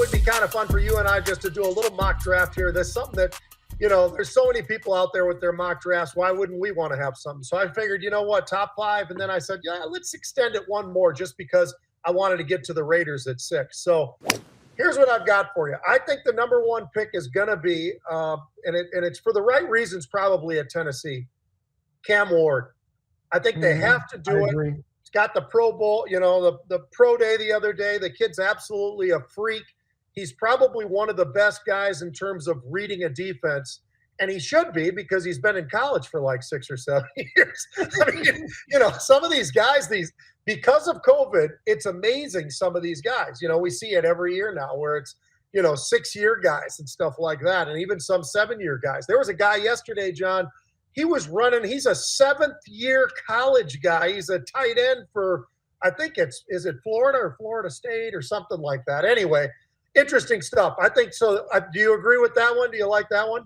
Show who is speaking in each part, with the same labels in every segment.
Speaker 1: would be kind of fun for you and I just to do a little mock draft here. There's something that, there's so many people out there with their mock drafts. Why wouldn't we want to have something? So I figured, you know what, top 5. And then I said, yeah, let's extend it one more just because I wanted to get to the Raiders at 6. So here's what I've got for you. I think the number 1 pick is going to be, and it's for the right reasons, probably at Tennessee, Cam Ward. I think they have to do it. He's got the Pro Bowl, the Pro Day the other day. The kid's absolutely a freak. He's probably one of the best guys in terms of reading a defense. And he should be because he's been in college for like 6 or 7 years. I mean, some of these guys, because of COVID, it's amazing, some of these guys. We see it every year now where it's, 6-year guys and stuff like that, and even some 7-year guys. There was a guy yesterday, John, he's a 7th-year college guy. He's a tight end for, I think is it Florida or Florida State or something like that. Anyway, interesting stuff. I think so. Do you agree with that one? Do you like that one?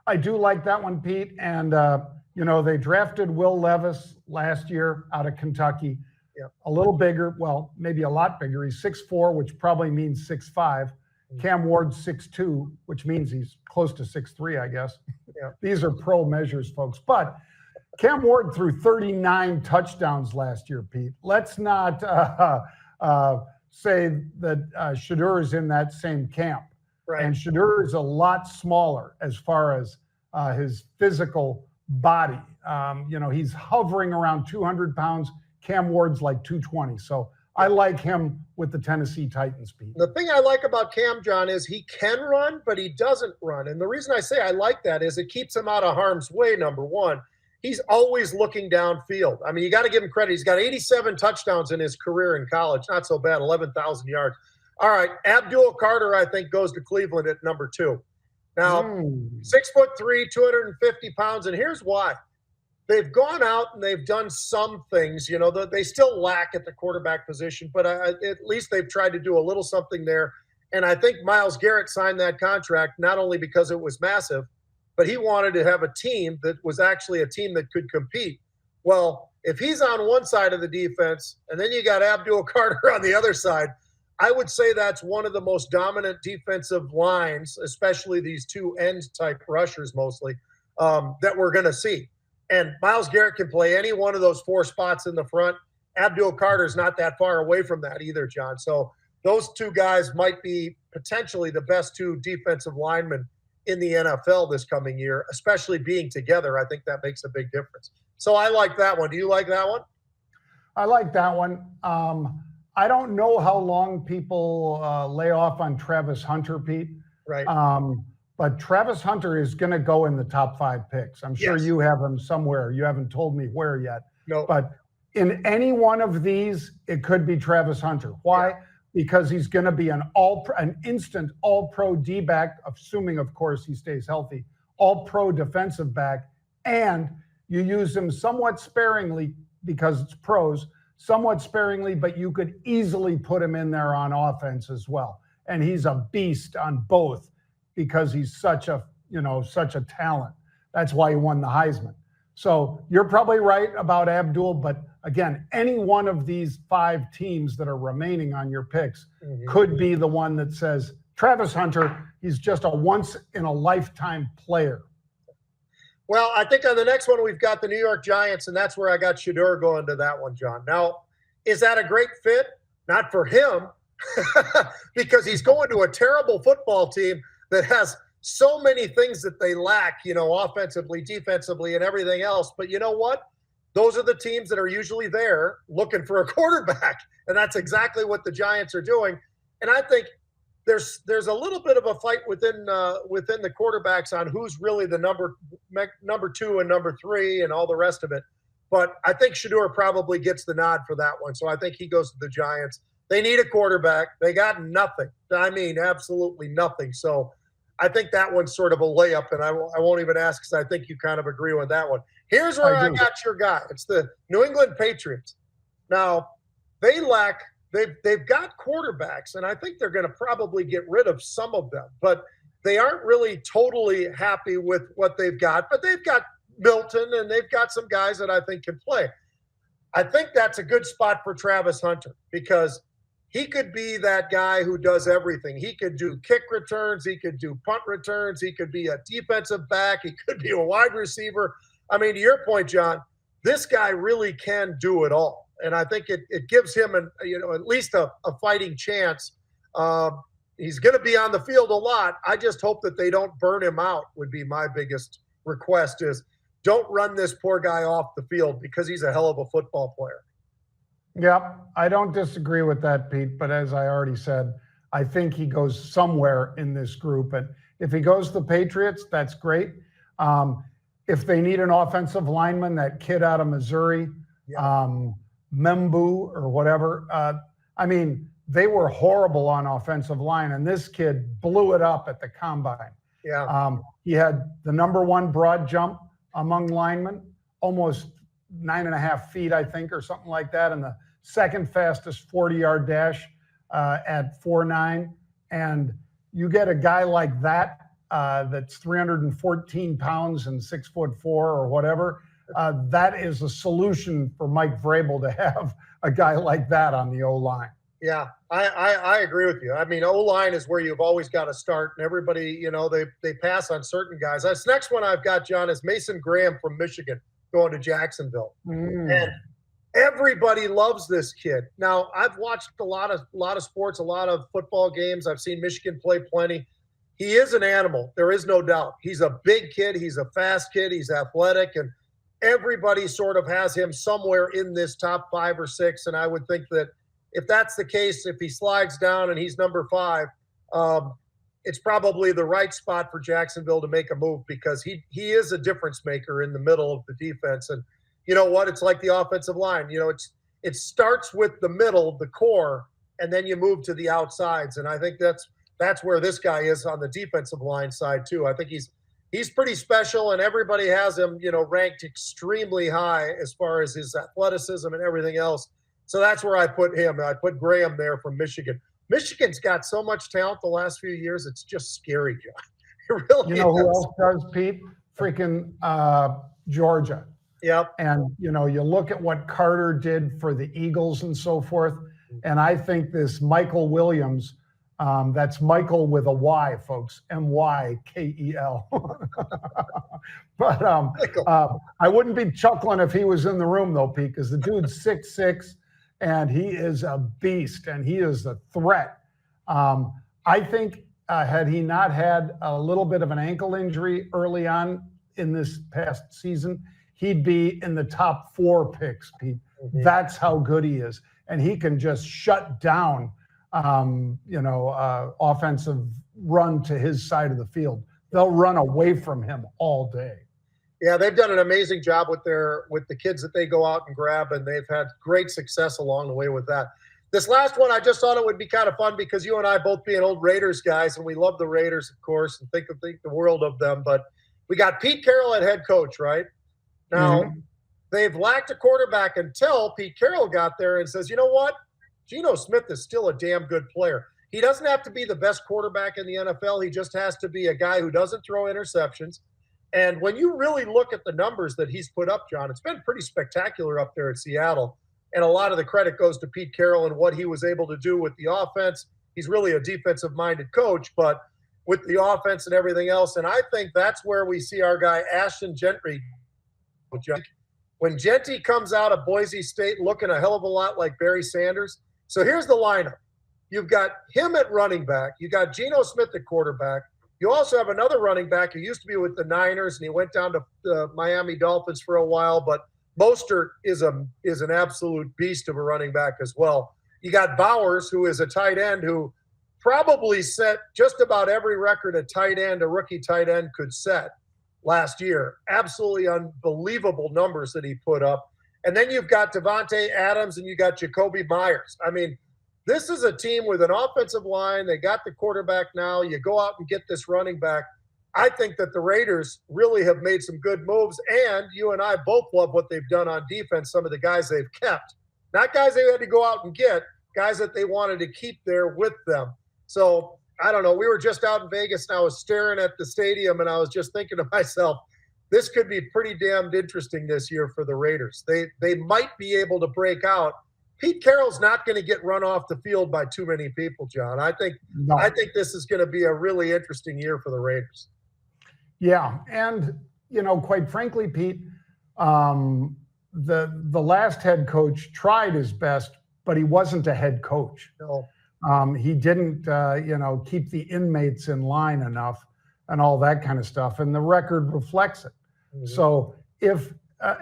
Speaker 2: I do like that one, Pete. And, they drafted Will Levis last year out of Kentucky.
Speaker 1: Yeah.
Speaker 2: A little bigger, well, maybe a lot bigger. He's 6'4", which probably means 6'5". Cam Ward's 6'2", which means he's close to 6'3", I guess.
Speaker 1: Yeah.
Speaker 2: These are pro measures, folks. But Cam Ward threw 39 touchdowns last year, Pete. Let's not say that Shedeur is in that same camp.
Speaker 1: Right.
Speaker 2: And Shedeur is a lot smaller as far as his physical body. He's hovering around 200 pounds. Cam Ward's like 220. So I like him with the Tennessee Titans, Pete.
Speaker 1: The thing I like about Cam, John, is he can run, but he doesn't run. And the reason I say I like that is it keeps him out of harm's way, number one. He's always looking downfield. I mean, you got to give him credit. He's got 87 touchdowns in his career in college. Not so bad, 11,000 yards. All right, Abdul Carter, I think, goes to Cleveland at number 2. Now, 6'3", 250 pounds, and here's why. They've gone out and they've done some things. They still lack at the quarterback position, but at least they've tried to do a little something there. And I think Myles Garrett signed that contract not only because it was massive, but he wanted to have a team that was actually a team that could compete. Well, if he's on one side of the defense and then you got Abdul Carter on the other side, I would say that's one of the most dominant defensive lines, especially these two end-type rushers mostly, that we're going to see. And Myles Garrett can play any one of those 4 spots in the front. Abdul Carter's not that far away from that either, John. So those two guys might be potentially the best 2 defensive linemen in the NFL this coming year, especially being together. I think that makes a big difference. So I like that one. Do you like that one?
Speaker 2: I like that one. I don't know how long people lay off on Travis Hunter, Pete.
Speaker 1: Right.
Speaker 2: But Travis Hunter is going to go in the top 5 picks. I'm sure you have him somewhere. You haven't told me where yet.
Speaker 1: No.
Speaker 2: But in any one of these, it could be Travis Hunter. Why? Yeah. Because he's going to be an instant all-pro D-back, assuming, of course, he stays healthy, all-pro defensive back, and you use him somewhat sparingly because it's pros, somewhat sparingly, but you could easily put him in there on offense as well. And he's a beast on both because he's such a talent. That's why he won the Heisman. So you're probably right about Abdul, but again, any one of these 5 teams that are remaining on your picks could be the one that says, Travis Hunter, he's just a once-in-a-lifetime player.
Speaker 1: Well, I think on the next one, we've got the New York Giants, and that's where I got Shedeur going to that one, John. Now, is that a great fit? Not for him, because he's going to a terrible football team that has so many things that they lack, offensively, defensively, and everything else. But you know what? Those are the teams that are usually there looking for a quarterback, and that's exactly what the Giants are doing. And I think there's a little bit of a fight within the quarterbacks on who's really the number 2 and number 3 and all the rest of it. But I think Shedeur probably gets the nod for that one. So I think he goes to the Giants. They need a quarterback. They got nothing. I mean, absolutely nothing. So I think that one's sort of a layup, and I won't even ask because I think you kind of agree with that one. Here's where I got your guy. It's the New England Patriots. Now, they've got quarterbacks, and I think they're going to probably get rid of some of them, but they aren't really totally happy with what they've got. But they've got Milton, and they've got some guys that I think can play. I think that's a good spot for Travis Hunter because he could be that guy who does everything. He could do kick returns. He could do punt returns. He could be a defensive back. He could be a wide receiver. I mean, to your point, John, this guy really can do it all. And I think it gives him at least a fighting chance. He's going to be on the field a lot. I just hope that they don't burn him out would be my biggest request is don't run this poor guy off the field because he's a hell of a football player.
Speaker 2: Yeah, I don't disagree with that, Pete. But as I already said, I think he goes somewhere in this group. And if he goes to the Patriots, that's great. If they need an offensive lineman, that kid out of Missouri, Membu or whatever, I mean, they were horrible on offensive line, and this kid blew it up at the combine.
Speaker 1: Yeah.
Speaker 2: He had the #1 broad jump among linemen, almost 9.5 feet, I think, or something like that, and the second fastest 40-yard dash at 4.9. And you get a guy like that that's 314 pounds and 6'4" or whatever. That is a solution for Mike Vrabel to have a guy like that on the O-line.
Speaker 1: Yeah, I agree with you. I mean, O-line is where you've always got to start, and everybody, they pass on certain guys. This next one I've got, John, is Mason Graham from Michigan going to Jacksonville. And everybody loves this kid. Now, I've watched a lot of sports, a lot of football games. I've seen Michigan play plenty. He is an animal. There is no doubt. He's a big kid. He's a fast kid. He's athletic, and everybody sort of has him somewhere in this top 5 or 6. And I would think that if that's the case, if he slides down and he's number 5, it's probably the right spot for Jacksonville to make a move because he is a difference maker in the middle of the defense. And you know what? It's like the offensive line. It starts with the middle, the core, and then you move to the outsides. And I think that's where this guy is on the defensive line side too. I think he's pretty special, and everybody has him, ranked extremely high as far as his athleticism and everything else. So that's where I put him. I put Graham there from Michigan. Michigan's got so much talent the last few years. It's just scary, John. It really is.
Speaker 2: Who else does, Pete? Freaking Georgia.
Speaker 1: Yep.
Speaker 2: And, you look at what Carter did for the Eagles and so forth. And I think this Michael Williams, that's Michael with a Y, folks, M-Y-K-E-L. But I wouldn't be chuckling if he was in the room, though, Pete, because the dude's 6'6", and he is a beast, and he is a threat. I think had he not had a little bit of an ankle injury early on in this past season, he'd be in the top 4 picks, Pete. Mm-hmm. That's how good he is. And he can just shut down, offensive run to his side of the field. They'll run away from him all day.
Speaker 1: Yeah, they've done an amazing job with the kids that they go out and grab, and they've had great success along the way with that. This last one, I just thought it would be kind of fun because you and I both being old Raiders guys, and we love the Raiders, of course, and think the world of them. But we got Pete Carroll at head coach, right? Now, they've lacked a quarterback until Pete Carroll got there and says, you know what? Geno Smith is still a damn good player. He doesn't have to be the best quarterback in the NFL. He just has to be a guy who doesn't throw interceptions. And when you really look at the numbers that he's put up, John, it's been pretty spectacular up there at Seattle. And a lot of the credit goes to Pete Carroll and what he was able to do with the offense. He's really a defensive-minded coach, but with the offense and everything else. And I think that's where we see our guy Ashton Jeanty. When Jeanty comes out of Boise State looking a hell of a lot like Barry Sanders. So here's the lineup. You've got him at running back. You got Geno Smith at quarterback. You also have another running back who used to be with the Niners, and he went down to the Miami Dolphins for a while. But Mostert is an absolute beast of a running back as well. You got Bowers, who is a tight end who probably set just about every record a rookie tight end could set last year. Absolutely unbelievable numbers that he put up. And then you've got Devontae Adams and you got Jacoby Myers. I mean, this is a team with an offensive line. They got the quarterback now. You go out and get this running back. I think that the Raiders really have made some good moves, and you and I both love what they've done on defense, some of the guys they've kept. Not guys they had to go out and get, guys that they wanted to keep there with them. So, I don't know. We were just out in Vegas, and I was staring at the stadium, and I was just thinking to myself, this could be pretty damned interesting this year for the Raiders. They might be able to break out Pete Carroll's not going to get run off the field by too many people, John. I think this is going to be a really interesting year for the Raiders.
Speaker 2: Yeah, and quite frankly, Pete, the last head coach tried his best, but he wasn't a head coach.
Speaker 1: No.
Speaker 2: He didn't, keep the inmates in line enough and all that kind of stuff, and the record reflects it. Mm-hmm. So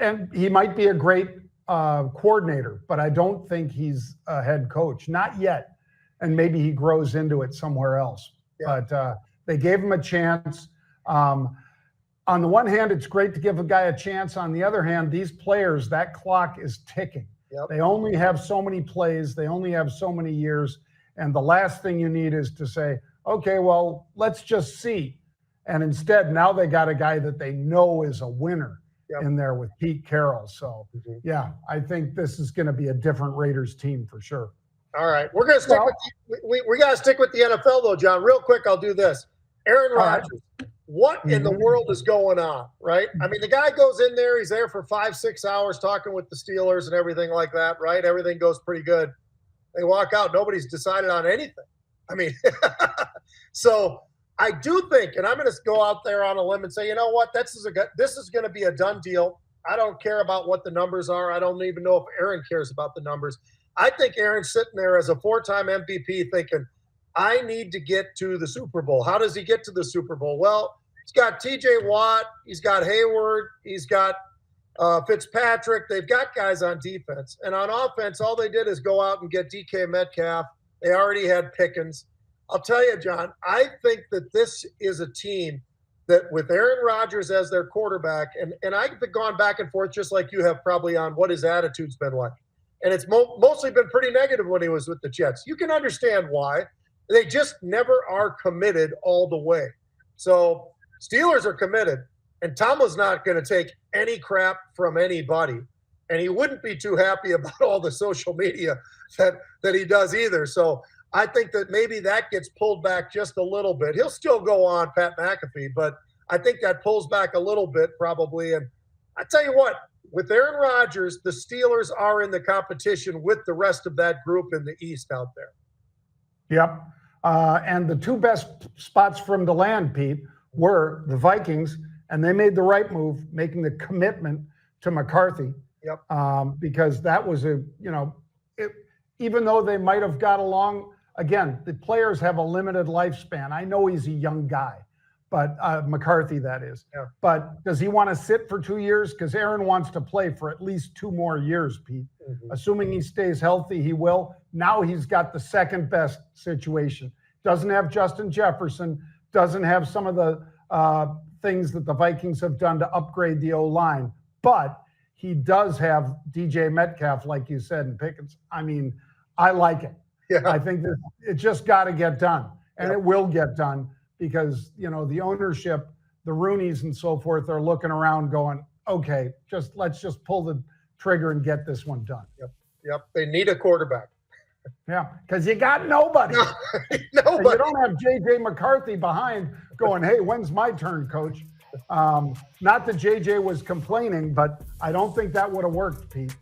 Speaker 2: and he might be a great coordinator, but I don't think he's a head coach, not yet. And maybe he grows into it somewhere else. Yeah. But they gave him a chance. On the one hand, it's great to give a guy a chance. On the other hand, these players, that clock is ticking. Yep. They only have so many plays. They only have so many years. And the last thing you need is to say, okay, well, let's just see. And instead, now they got a guy that they know is a winner. Yep. In there with Pete Carroll. So, yeah, I think this is going to be a different Raiders team for sure.
Speaker 1: All right. We're going to stick we got to stick with the NFL, though, John. Real quick, I'll do this. Aaron Rodgers, what in the world is going on, right? I mean, the guy goes in there. He's there for 5-6 hours talking with the Steelers and everything like that, right? Everything goes pretty good. They walk out. Nobody's decided on anything. I mean, so – I do think, and I'm going to go out there on a limb and say, you know what, this is going to be a done deal. I don't care about what the numbers are. I don't even know if Aaron cares about the numbers. I think Aaron's sitting there as a 4-time MVP thinking, I need to get to the Super Bowl. How does he get to the Super Bowl? Well, he's got TJ Watt. He's got Hayward. He's got Fitzpatrick. They've got guys on defense. And on offense, all they did is go out and get DK Metcalf. They already had Pickens. I'll tell you, John, I think that this is a team that with Aaron Rodgers as their quarterback, and I've gone back and forth just like you have probably on what his attitude's been like. And it's mostly been pretty negative when he was with the Jets. You can understand why. They just never are committed all the way. So Steelers are committed, and Tomlin's not going to take any crap from anybody. And he wouldn't be too happy about all the social media that he does either. So I think that maybe that gets pulled back just a little bit. He'll still go on Pat McAfee, but I think that pulls back a little bit probably. And I tell you what, with Aaron Rodgers, the Steelers are in the competition with the rest of that group in the East out there.
Speaker 2: Yep. And the two best spots from the land, Pete, were the Vikings, and they made the right move, making the commitment to McCarthy.
Speaker 1: Yep.
Speaker 2: Because that was even though they might have got along. Again, the players have a limited lifespan. I know he's a young guy, but McCarthy, that is. Yeah. But does he want to sit for 2 years? Because Aaron wants to play for at least 2 more years, Pete. Mm-hmm. Assuming he stays healthy, he will. Now he's got the second best situation. Doesn't have Justin Jefferson, doesn't have some of the things that the Vikings have done to upgrade the O-line, but he does have DJ Metcalf, like you said, and Pickens. I mean, I like it. Yeah. I think that it just got to get done, and it will get done because, the ownership, the Rooneys and so forth are looking around going, okay, let's just pull the trigger and get this one done.
Speaker 1: Yep. They need a quarterback.
Speaker 2: Yeah, because you got nobody. Nobody. You don't have J.J. McCarthy behind going, hey, when's my turn, coach? Not that J.J. was complaining, but I don't think that would have worked, Pete.